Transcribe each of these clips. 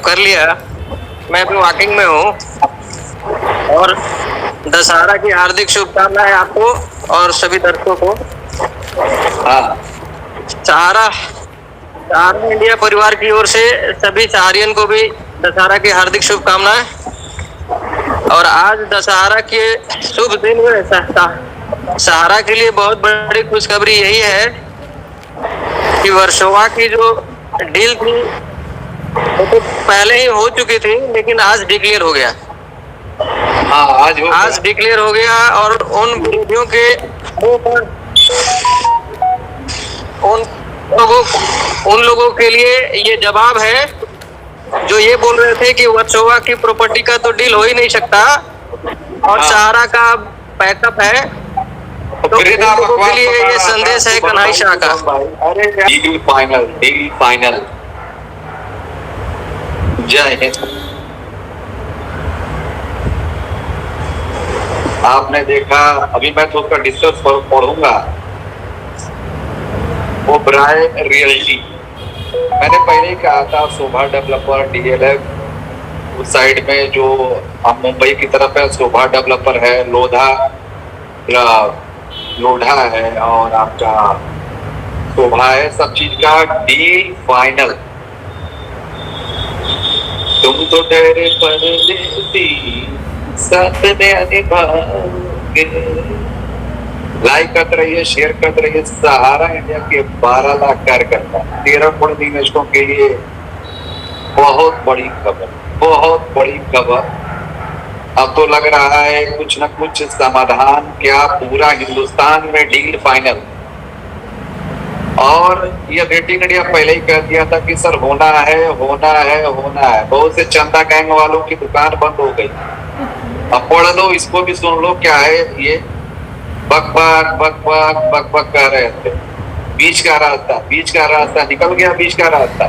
कर लिया। मैं अभी वॉकिंग में हूँ और दशहरा की हार्दिक शुभकामनाएं आपको और सभी दर्शकों को। हाँ, सहारा सहारा इंडिया परिवार की ओर से सभी सहारियन को भी दशहरा की हार्दिक शुभकामनाएं। और आज दशहरा के शुभ दिन में सहारा के लिए बहुत बड़ी खुशखबरी यही है कि वर्सोवा की जो डील थी वो तो पहले ही हो चुकी थी, लेकिन आज डिक्लेयर हो गया। हाँ, आज डिक्लेयर हो गया और उन विरोधियों के मुंह पर उन लोगों उन लोगों के लिए ये जवाब है जो ये बोल रहे थे कि वर्सोवा की प्रॉपर्टी का तो डील हो ही नहीं सकता और सहारा का बैकअप है। तो उन लोगों के लिए ये संदेश है कन्हई शाह का। Deal final. जय हिंद। आपने देखा, अभी मैं थोड़ा डिस्कस पढ़ूंगा वो ब्राय रियल्टी। मैंने पहले ही कहा था शोभा डेवलपर डीएलएफ उस साइड में जो मुंबई की तरफ है, शोभा डेवलपर है, लोढ़ा है और आपका शोभा है, सब चीज का डील फाइनल। तुम तो ठहरे परदेसी साथ में निभाओगे। लाइक करते रहिए, शेयर करते रहिए। सहारा इंडिया के 12 लाख कार्यकर्ता 13 निवेशकों के लिए बहुत बड़ी खबर। अब तो लग रहा है कुछ न कुछ समाधान, क्या पूरा हिंदुस्तान में डील फाइनल। और ये रेटिंग इंडिया पहले ही कह दिया था कि सर होना है। बहुत से चंदा गैंग वालों की दुकान बंद हो गई। अब पढ़ लो, इसको भी सुन लो, क्या है ये बक कर रहे थे। बीच का रास्ता निकल गया, बीच का रास्ता।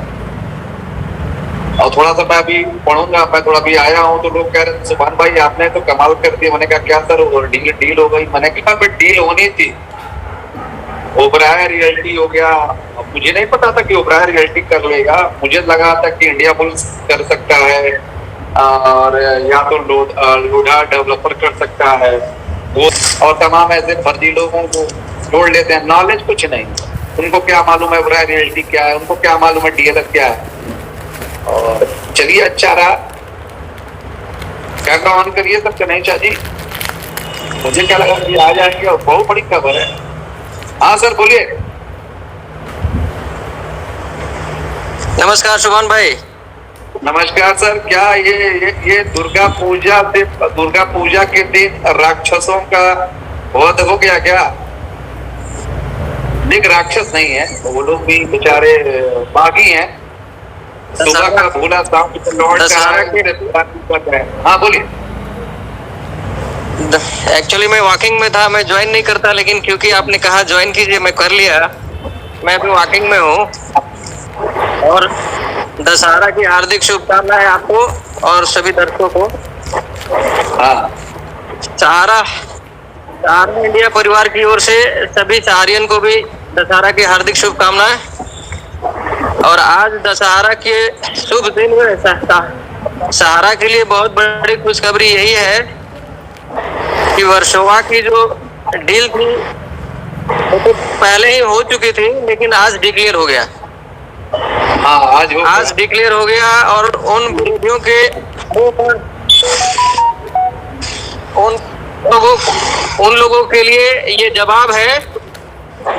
और थोड़ा सा मैं अभी पढ़ूंगा, मैं थोड़ा भी आया हूँ तो लोग कह रहे सुभान भाई आपने तो कमाल कर दिया। मैंने कहा क्या सर डील हो गई? मैंने कहा डील होनी थी। ओबराय रियल्टी हो गया। अब मुझे नहीं पता था कि ओबराय रियल्टी कर लेगा। मुझे लगा था कि इंडिया बुल्स कर सकता है और या तो लोढ़ा डेवलपर कर सकता है, वो और तमाम ऐसे फर्जी लोगों को जोड़ लेते हैं। नॉलेज कुछ नहीं, उनको क्या मालूम है ओबराय रियल्टी क्या है, उनको क्या मालूम है डीएलएफ क्या है। और चलिए, अच्छा रहा। कैमरा ऑन करिए तब से नहीं चाहिए। मुझे क्या लगा कि आ जाएंगे और बहुत बड़ी खबर है। हाँ सर बोलिए। नमस्कार शुभान भाई। नमस्कार सर। क्या ये दुर्गा पूजा के दिन राक्षसों का वध हो गया क्या? देख, राक्षस नहीं है वो लोग, भी बेचारे बागी हैं। सुबह का भूला शाम लौट कर। हाँ बोलिए। एक्चुअली मैं वॉकिंग में था, मैं ज्वाइन नहीं करता, लेकिन क्योंकि आपने कहा ज्वाइन कीजिए, मैं कर लिया। मैं अभी वॉकिंग में हूँ और दशहरा की हार्दिक शुभकामनाएं आपको और सभी दर्शकों को। हाँ, सहारा इंडिया परिवार की ओर से सभी सहारियन को भी दशहरा की हार्दिक शुभकामनाएं। और आज दशहरा के शुभ दिन में सहारा के लिए बहुत बड़ी खुशखबरी यही है कि वर्सोवा की जो डील थी वो तो पहले ही हो चुकी थी, लेकिन आज डिक्लेयर हो गया। हाँ, आज डिक्लेयर हो गया और उन विरोधियों के मुंह पर उन लोगों के लिए ये जवाब है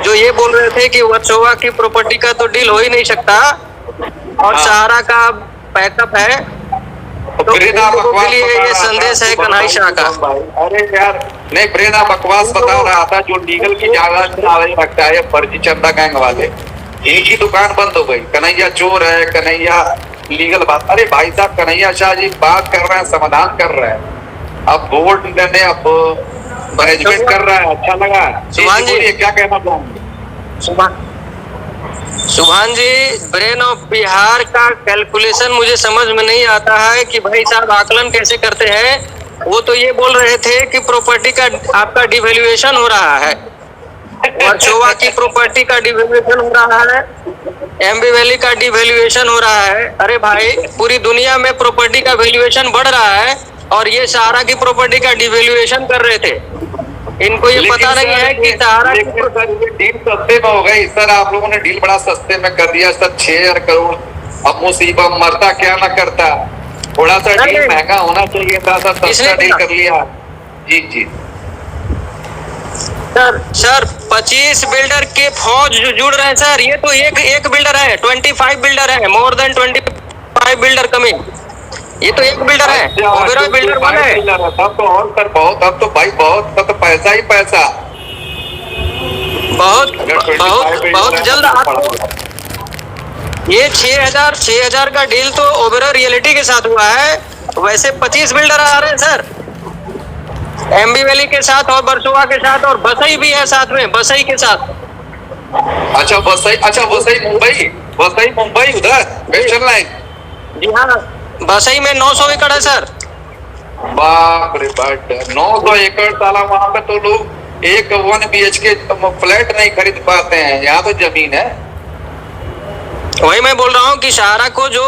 जो ये बोल रहे थे कि वर्सोवा की प्रॉपर्टी का तो डील हो ही नहीं सकता और सहारा का बैकअप है। तो उन लोगों के लिए ये संदेश है कन्हई शाह का। अरे यार नहीं, प्रेरणा बकवास बता रहा था। जो लीगल की जगह रखता है फर्जी चंदा गैंग वाले, इनकी दुकान बंद हो गई। कन्हैया चोर है, कन्हैया लीगल बात। अरे भाई साहब, कन्हैया शाह जी बात कर रहे हैं, समाधान कर रहे हैं। अब बोर्ड ने अब मैनेजमेंट कर रहा है, अच्छा लगा। सुभान जी क्या कहना चाहेंगे? सुभान जी, ब्रेन ऑफ बिहार का कैलकुलेशन मुझे समझ में नहीं आता है कि भाई साहब आकलन कैसे करते हैं। वो तो ये बोल रहे थे कि प्रॉपर्टी का आपका डिवैल्यूएशन हो रहा है वर्सोवा की प्रॉपर्टी का डिवेल्यूएशन हो रहा है, एम्बी वैली का डिवेल्यूएशन हो रहा है। अरे भाई, पूरी दुनिया में प्रॉपर्टी का वैल्यूएशन बढ़ रहा है और ये सहारा की प्रॉपर्टी का डिवेल्यूएशन कर रहे थे। इनको ये पता नहीं है कि सहारा की डील सस्ते में हो गई सर। आप लोगों ने डील बड़ा सस्ते में कर दिया सर, 6,000 करोड़। अब मुसीबत मरता क्या ना करता, थोड़ा सा डील महंगा होना चाहिए था सर, सस्ता डील कर लिया। जी जी सर 25 बिल्डर के फौज जुड़ रहे हैं सर। ये तो एक बिल्डर है, 25 बिल्डर है, मोर देन 25 बिल्डर कमिंग। ये तो एक बिल्डर है, ओबेरॉय बिल्डर वन है। तब तो और सर बहुत, अब तो भाई बहुत, तब तो पैसा ही पैसा। बहुत जल्द आपको ये 6,000 का डील तो ओबेरॉय रियलिटी के साथ हुआ है। वैसे 25 बिल्डर आ रहे हैं सर, एम्बी वैली के साथ और वर्सोवा के साथ, और बसई भी है साथ में, बसई के साथ। अच्छा वसई मुंबई उधर वेस्टर्न लाइन। जी हाँ, बसई में 900 एकड़ है सर। बाप रे बाप, 900 एकड़ साला। वहां पे तो लोग एक 1 BHK फ्लैट नहीं खरीद पाते हैं, यहाँ तो जमीन है। वही मैं बोल रहा हूँ कि सहारा को जो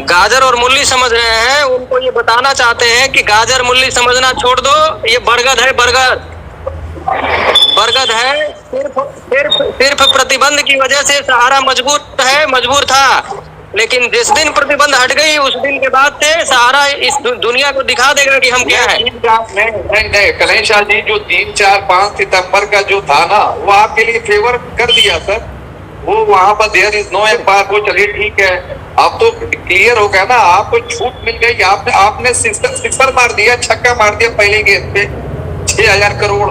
गाजर और मूली समझ रहे हैं, उनको ये बताना चाहते हैं कि गाजर मूली समझना छोड़ दो, ये बरगद है, बरगद है। सिर्फ प्रतिबंध की वजह से सहारा मजबूर था, लेकिन जिस दिन प्रतिबंध हट गई उस दिन के बाद से सहारा इस दुनिया को दिखा देगा कि हम क्या है। नहीं कन्हैया शाह जी, जो 3, 4, 5 सितंबर का जो था ना, वो आपके लिए फेवर कर दिया सर। वो वहां पर देयर इज नो एम्पायर, वो चलिए ठीक है, अब तो क्लियर हो गया ना, आपको छूट मिल गई। आपने सिक्सर मार दिया, छक्का मार दिया पहले गेंद पे, 6,000 करोड़।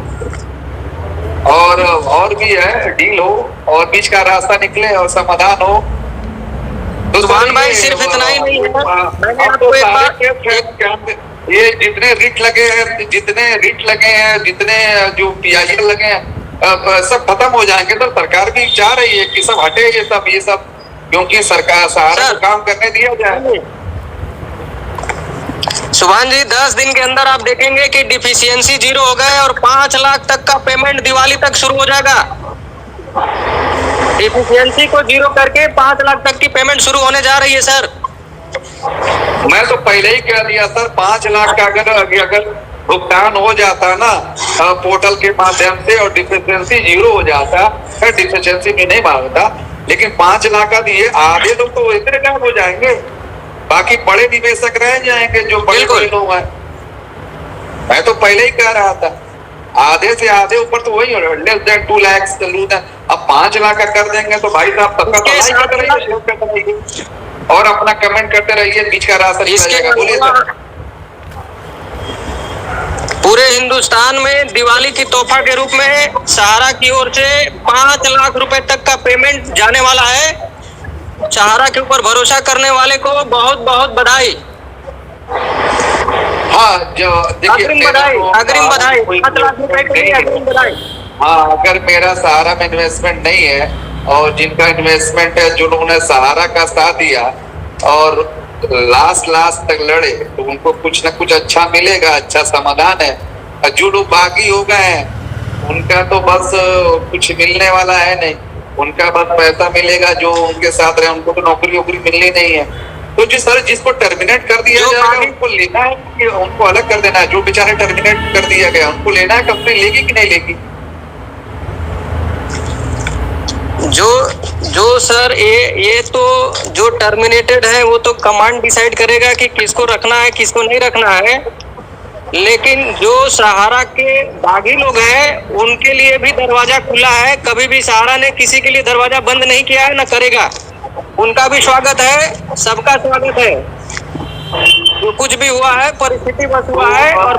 और भी है, डील हो और बीच का रास्ता निकले और समाधान हो। तो सुभान भाई, सिर्फ इतना ही नहीं है, मैंने आपको एक बार, ये जितने रिट लगे हैं, जितने जो PIL लगे हैं, सब खत्म हो जाएंगे। तो सरकार भी चाह रही है कि सब हटे ये सब, क्योंकि सरकार सहारा को काम करने दिया जाए। सुभान जी, 10 दिन के अंदर आप देखेंगे कि डिफिशियंसी 0 हो गए और 5 लाख तक का पेमेंट दिवाली तक शुरू हो जाएगा। डिफिशियंसी को 0 करके 5 लाख तक की पेमेंट शुरू होने जा रही है सर। मैं तो पहले ही कह दिया सर, 5 लाख का अगर भुगतान हो जाता ना पोर्टल के माध्यम से और डिफिशियंसी 0 हो जाता, डिफिशियंसी में नहीं मांगता, लेकिन 5 लाख का दिए, आधे लोग तो इतने काम हो जाएंगे, बाकी बड़े निवेशक रह जाएंगे जो बड़े लोग हैं। मैं तो पहले ही कह रहा था, आधे से आधे ऊपर तो वही लेस देन 2 लाख। अब 5 लाख का कर देंगे तो भाई साहब और अपना कमेंट करते रहिए, बीच का रास्ता निकल जाएगा। बोलिए सर। पूरे हिंदुस्तान में दिवाली की तोहफा के रूप में सहारा की ओर से 5 लाख रुपए तक का पेमेंट जाने वाला है। सहारा के ऊपर भरोसा करने वाले को बहुत बहुत बधाई। हाँ, जो देखिए, अग्रिम बधाई 5 लाख रुपए के लिए अग्रिम बधाई। हाँ, अगर मेरा सहारा में इन्वेस्टमेंट नहीं है और जिनका इन्वेस्टमेंट है, जो लोगों ने सहारा का साथ दिया और लास्ट तक लड़े, तो उनको कुछ ना कुछ अच्छा मिलेगा, अच्छा समाधान है। जो लोग बागी हो गए हैं, उनका तो बस कुछ मिलने वाला है नहीं, उनका बस पैसा मिलेगा। जो उनके साथ रहे, उनको तो नौकरी मिलनी नहीं है। तो जो सर जिसको टर्मिनेट कर दिया जाएगा, उनको लेना है कि उनको अलग कर देना है? जो बेचारे टर्मिनेट कर दिया गया, उनको लेना है, कंपनी लेगी कि नहीं लेगी? जो सर ये तो जो टर्मिनेटेड है वो तो कमांड डिसाइड करेगा कि किसको रखना है, किसको नहीं रखना है। लेकिन जो सहारा के बागी लोग हैं, उनके लिए भी दरवाजा खुला है। कभी भी सहारा ने किसी के लिए दरवाजा बंद नहीं किया है, न करेगा। उनका भी स्वागत है, सबका स्वागत है। जो कुछ भी हुआ है परिस्थिति बस हुआ है, और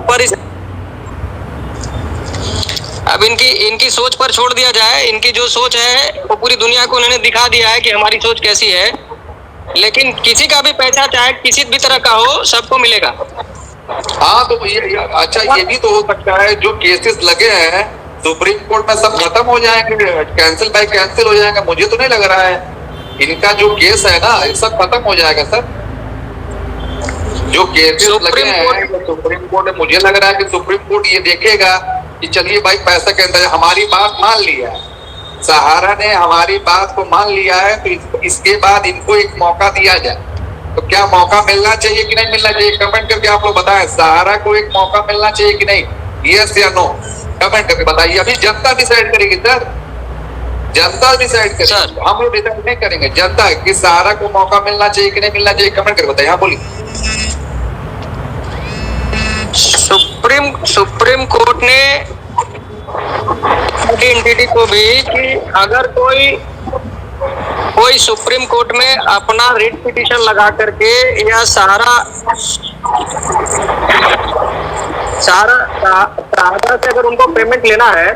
अब इनकी सोच पर छोड़ दिया जाए। इनकी जो सोच है वो पूरी दुनिया को उन्होंने दिखा दिया है कि हमारी सोच कैसी है। लेकिन किसी का भी पैसा चाहे किसी भी तरह का हो, सबको मिलेगा। हाँ, तो ये अच्छा, ये भी तो हो सकता है जो केसेस लगे हैं सुप्रीम कोर्ट में सब खत्म हो जाएंगे, कैंसिल हो जाएंगे। मुझे तो नहीं लग रहा है इनका जो केस है ना, ये सब खत्म हो जाएगा सर। जो केसेस लगे हैं सुप्रीम कोर्ट में, मुझे लग रहा है कि सुप्रीम कोर्ट ये देखेगा कि चलिए भाई पैसा के इंतजाम, हमारी बात मान लिया है, सहारा ने हमारी बात को मान लिया है, तो इसके बाद इनको एक मौका दिया जाए। तो क्या मौका मिलना चाहिए कि नहीं मिलना चाहिए? कमेंट करके आप लोग बताएं, सहारा को एक मौका मिलना चाहिए कि नहीं, यस या नो, कमेंट करके बताइए। अभी जनता डिसाइड करेगी सर, जनता डिसाइड करेगी, हम लोग डिसाइड नहीं करेंगे, जनता कि सहारा को मौका मिलना चाहिए कि नहीं मिलना चाहिए, कमेंट करके बताइए। हाँ बोलिए। सुप्रीम कोर्ट ने एनटीटी को भी कि अगर कोई सुप्रीम कोर्ट में अपना रिट पिटीशन लगा करके या सहारा से अगर उनको पेमेंट लेना है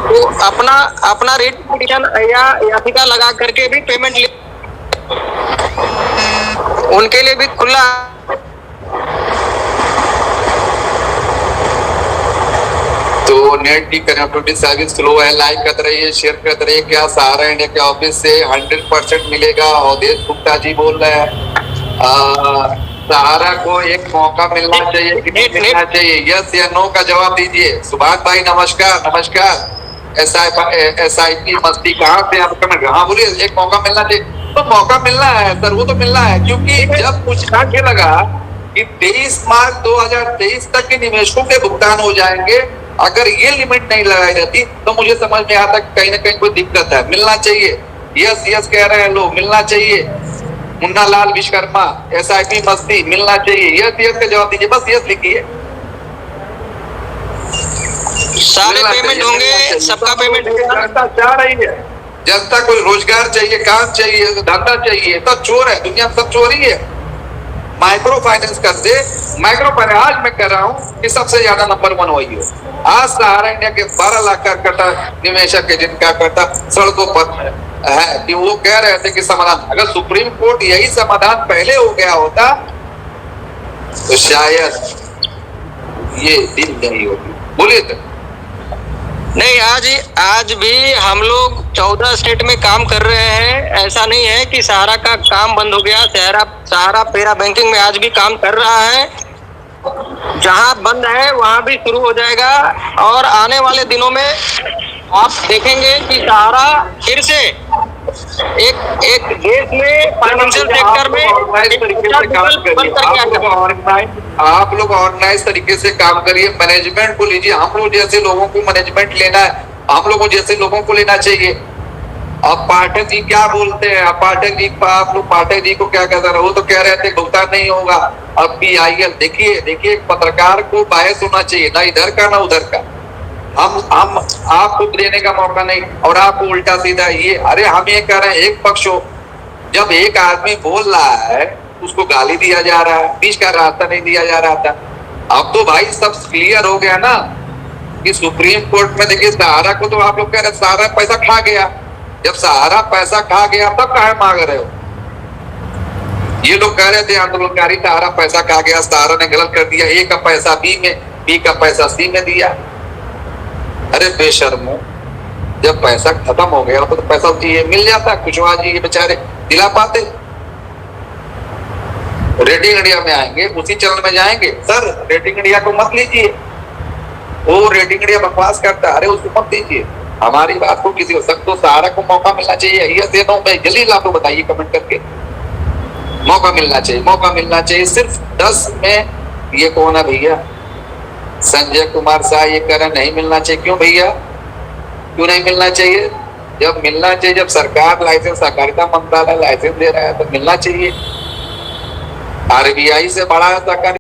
तो अपना रिट पिटीशन या याचिका लगा करके भी पेमेंट ले, उनके लिए भी खुला। तो नेट की कनेक्टिविटी सर्विस स्लो है, लाइक कर रही है, शेयर कर रही है। क्या सहारा इंडिया के ऑफिस से 100% मिलेगा? अवधेश गुप्ता जी बोल रहे हैं सहारा को एक मौका मिलना चाहिए कि नहीं मिलना चाहिए, यस या नो का जवाब दीजिए। सुभाष भाई नमस्कार। नमस्कार। SIP मस्ती कहाँ से आप कमेंट? हाँ बोलिए, एक मौका मिलना चाहिए। तो मौका मिलना है सर, वो तो मिलना है, क्योंकि जब पूछना क्या लगा कि 23 मार्च 2023 तक के निवेशकों के भुगतान हो जाएंगे, अगर ये लिमिट नहीं लगाई जाती तो मुझे समझ में आता कहीं ना कहीं कोई दिक्कत है। मिलना चाहिए, यस यस कह रहे हैं लोग, मिलना चाहिए। मुन्ना लाल विश्वकर्मा, SIP मस्ती, मिलना चाहिए, यस यस का जवाब दीजिए, बस यस लिखिए। सारे पेमेंट होंगे, सबका पेमेंट जनता चाह रही है, जनता को रोजगार चाहिए, काम चाहिए, धंधा चाहिए। सब चोर है, दुनिया में सब चोरी है। माइक्रो फाइनेंस कर दे, माइक्रो फाइनेंस आज मैं कह रहा हूँ कि सबसे ज्यादा नंबर 1 वही हो। आज सहारा इंडिया के 12 लाख का कटा निवेशक है, जिनका कटा सड़कों पर है, कि वो कह रहे थे कि समाधान, अगर सुप्रीम कोर्ट यही समाधान पहले हो गया होता तो शायद ये दिन नहीं होती। बोलिए तो। नहीं, आज भी हम लोग 14 स्टेट में काम कर रहे हैं। ऐसा नहीं है कि सहारा का काम बंद हो गया। सहारा पेरा बैंकिंग में आज भी काम कर रहा है, जहां बंद है वहां भी शुरू हो जाएगा। और आने वाले दिनों में आप देखेंगे कि सहारा फिर से एक देश में फाइनेंशियल सेक्टर में आप लोग ऑर्गेनाइज तरीके से काम करिए, मैनेजमेंट को लीजिए। हम लोग जैसे लोगों को मैनेजमेंट लेना है, हम लोगों जैसे लोगों को लेना चाहिए। अब पाठक जी क्या बोलते हैं? अब पाठक जी, आप लोग पाठक जी को क्या कहते हैं? वो तो कह रहे थे भुगतान नहीं होगा। अब PIL देखिए पत्रकार को बायस होना चाहिए, ना इधर का ना उधर का। हम आपको देने का मौका नहीं, और आपको उल्टा सीधा ये, अरे हम ये कह रहे हैं एक पक्ष हो। जब एक आदमी बोल रहा है उसको गाली दिया जा रहा है, बीच का रास्ता नहीं दिया जा रहा था। अब तो भाई सब क्लियर हो गया ना कि सुप्रीम कोर्ट में देखिए सहारा को तो आप लोग कह रहे सहारा पैसा खा गया। जब सहारा पैसा खा गया तब कहा मांग रहे हो? ये लोग कह रहे थे आंदोलनकारी सहारा पैसा खा गया, सहारा ने गलत कर दिया, A का पैसा B में, B का पैसा C में दिया। अरे बेशर्मो, जब पैसा खत्म हो गया तो पैसा चाहिए मिल जाता। कुशवाहा जी ये बेचारे दिला पाते। रेटिंग इंडिया में आएंगे, उसी चरण में जाएंगे। सर रेटिंग इंडिया को मत लीजिए, वो रेटिंग इंडिया बकवास करता है, अरे उसको मत लीजिए। हमारी बात को किसी हो सकता, सहारा को मौका मिलना चाहिए, यस या नो में जल्दी आपको बताइए कमेंट करके। मौका मिलना चाहिए, मौका मिलना चाहिए। सिर्फ 10 में ये कौन है भैया? संजय कुमार शाह ये कह रहे नहीं मिलना चाहिए। क्यों भैया, क्यों नहीं मिलना चाहिए? जब मिलना चाहिए, जब सरकार लाइसेंस, सहकारिता मंत्रालय लाइसेंस दे रहा है तो मिलना चाहिए। RBI से बड़ा सहकारी